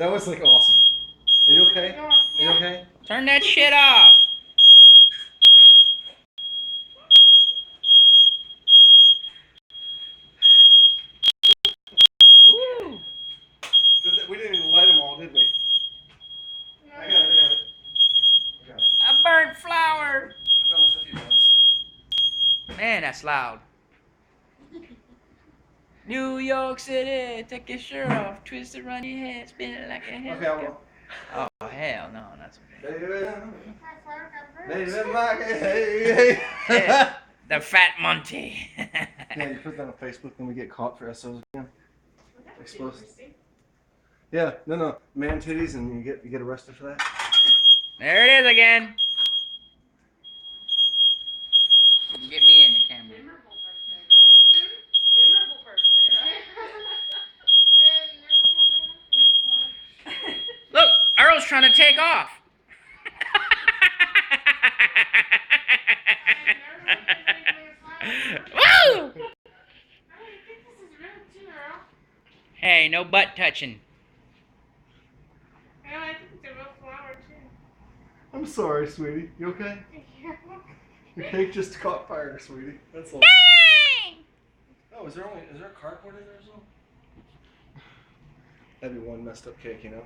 That was like awesome. Are you okay? Are you okay? Turn that shit off. Woo. We didn't even light them all, did we? I got it. I got it. A burnt flower. I've done this a few times. Man, that's loud. New York City, take your shirt off, twist it around your head, spin it like a Okay, helicopter. I will. Oh hell no, that's okay. Baby, like a hey, hey. The Fat Monty. Yeah, you put that on Facebook when we get caught for SOs again. Exposed. Yeah, no, man titties, and you get arrested for that. There it is again. Get me in the camera. Memorable birthday, right? Memorable birthday, right? Look, Earl's trying to take off. Woo! Hey, no butt touching. I think it's a real flower too. I'm sorry, sweetie. You okay? Yeah. Your cake just caught fire, sweetie. That's all. Dang! Oh, is there a cardboard in there as well? That'd be one messed up cake, you know?